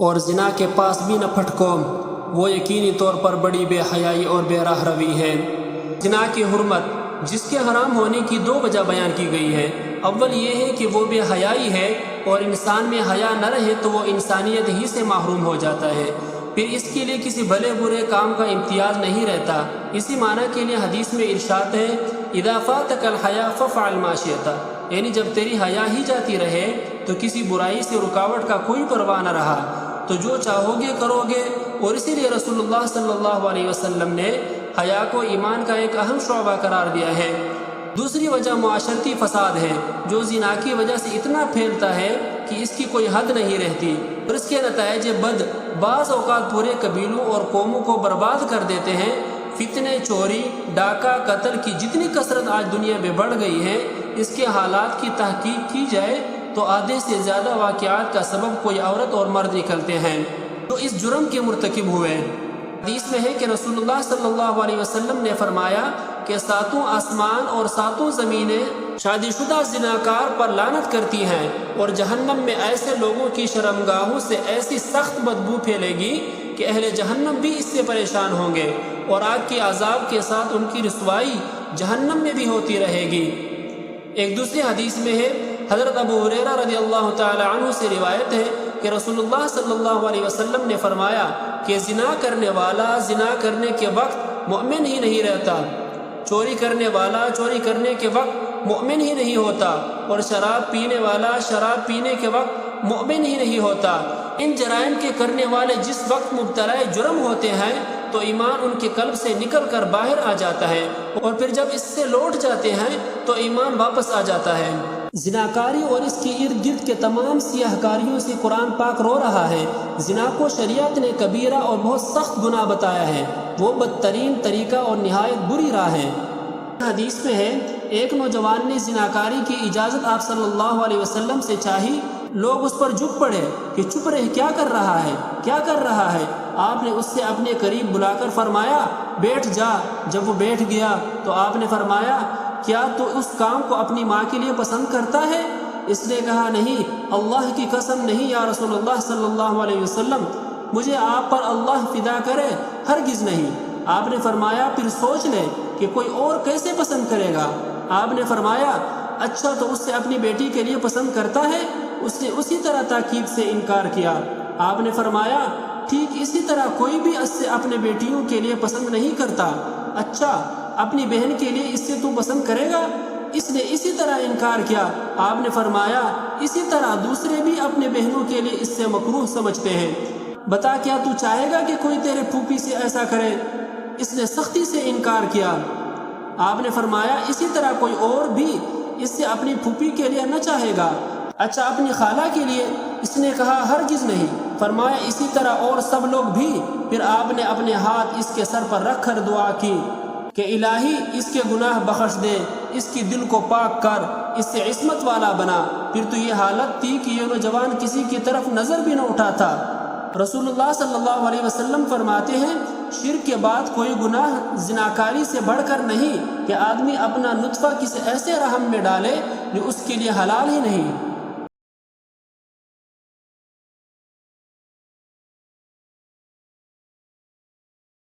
اور زنا کے پاس بھی نہ پھٹکو، وہ یقینی طور پر بڑی بے حیائی اور بے راہ روی ہے۔ زنا کی حرمت جس کے حرام ہونے کی دو وجہ بیان کی گئی ہے۔ اول یہ ہے کہ وہ بے حیائی ہے، اور انسان میں حیا نہ رہے تو وہ انسانیت ہی سے محروم ہو جاتا ہے، پھر اس کے لیے کسی بھلے برے کام کا امتیاز نہیں رہتا۔ اسی معنی کے لیے حدیث میں ارشاد ہے، اذا فاتک الحیا ففعل ما شئت، یعنی جب تیری حیا ہی جاتی رہے تو کسی برائی سے رکاوٹ کا کوئی پرواہ نہ رہا تو جو چاہو گے کرو گے۔ اور اسی لیے رسول اللہ صلی اللہ علیہ وسلم نے حیا کو ایمان کا ایک اہم شعبہ قرار دیا ہے۔ دوسری وجہ معاشرتی فساد ہے، جو زنا کی وجہ سے اتنا پھیلتا ہے کہ اس کی کوئی حد نہیں رہتی، اور اس کے نتائج بد بعض اوقات پورے قبیلوں اور قوموں کو برباد کر دیتے ہیں۔ فتنے، چوری، ڈاکہ، قتل کی جتنی کثرت آج دنیا میں بڑھ گئی ہے، اس کے حالات کی تحقیق کی جائے تو آدھے سے زیادہ واقعات کا سبب کوئی عورت اور مرد نکلتے ہیں جو اس جرم کے مرتکب ہوئے۔ حدیث میں ہے کہ رسول اللہ صلی اللہ علیہ وسلم نے فرمایا کہ ساتوں آسمان اور ساتوں زمینیں شادی شدہ زناکار پر لعنت کرتی ہیں، اور جہنم میں ایسے لوگوں کی شرمگاہوں سے ایسی سخت بدبو پھیلے گی کہ اہل جہنم بھی اس سے پریشان ہوں گے، اور آگ کے عذاب کے ساتھ ان کی رسوائی جہنم میں بھی ہوتی رہے گی۔ ایک دوسری حدیث میں ہے، حضرت ابو ہریرہ رضی اللہ تعالی عنہ سے روایت ہے کہ رسول اللہ صلی اللہ علیہ وسلم نے فرمایا کہ زنا کرنے والا زنا کرنے کے وقت مؤمن ہی نہیں رہتا، چوری کرنے والا چوری کرنے کے وقت مؤمن ہی نہیں ہوتا، اور شراب پینے والا شراب پینے کے وقت مؤمن ہی نہیں ہوتا۔ ان جرائم کے کرنے والے جس وقت مبتلا جرم ہوتے ہیں تو ایمان ان کے قلب سے نکل کر باہر آ جاتا ہے، اور پھر جب اس سے لوٹ جاتے ہیں تو ایمان واپس آ جاتا ہے۔ زناکاری اور اس کے ارد گرد کے تمام سیاہ کاریوں سے قرآن پاک رو رہا ہے۔ زنا کو شریعت نے کبیرہ اور بہت سخت گناہ بتایا ہے، وہ بدترین طریقہ اور نہایت بری راہ ہے۔ حدیث میں ہے، ایک نوجوان نے زناکاری کی اجازت آپ صلی اللہ علیہ وسلم سے چاہی، لوگ اس پر جھک پڑے کہ چپ رہے، کیا کر رہا ہے کیا کر رہا ہے؟ آپ نے اس سے اپنے قریب بلا کر فرمایا، بیٹھ جا۔ جب وہ بیٹھ گیا تو آپ نے فرمایا، کیا تو اس کام کو اپنی ماں کے لیے پسند کرتا ہے؟ اس نے کہا، نہیں، اللہ کی قسم نہیں یا رسول اللہ صلی اللہ علیہ وسلم، مجھے آپ پر اللہ فدا کرے، ہرگز نہیں۔ آپ نے فرمایا، پھر سوچ لے کہ کوئی اور کیسے پسند کرے گا؟ آپ نے فرمایا، اچھا تو اس سے اپنی بیٹی کے لیے پسند کرتا ہے؟ اس نے اسی طرح تاکید سے انکار کیا۔ آپ نے فرمایا، ٹھیک اسی طرح کوئی بھی اس سے اپنے بیٹیوں کے لیے پسند نہیں کرتا۔ اچھا، اپنی بہن کے لیے اس سے تو پسند کرے گا؟ اس نے اسی طرح انکار کیا۔ آپ نے فرمایا، اسی طرح دوسرے بھی اپنے بہنوں کے لیے اس سے مکروہ سمجھتے ہیں۔ بتا، کیا تو چاہے گا کہ کوئی تیرے پھوپھی سے ایسا کرے؟ اس نے سختی سے انکار کیا۔ آپ نے فرمایا، اسی طرح کوئی اور بھی اس سے اپنی پھوپھی کے لیے نہ چاہے گا۔ اچھا، اپنی خالہ کے لیے؟ اس نے کہا، ہرگز نہیں۔ فرمایا، اسی طرح اور سب لوگ بھی؟ پھر آپ نے اپنے ہاتھ اس کے سر پر رکھ کر دعا کی کہ الہی اس کے گناہ بخش دے، اس کی دل کو پاک کر، اس سے عصمت والا بنا۔ پھر تو یہ حالت تھی کہ یہ نوجوان کسی کی طرف نظر بھی نہ اٹھاتا۔ رسول اللہ صلی اللہ علیہ وسلم فرماتے ہیں، شرک کے بعد کوئی گناہ زناکاری سے بڑھ کر نہیں کہ آدمی اپنا نطفہ کسی ایسے رحم میں ڈالے جو اس کے لیے حلال ہی نہیں۔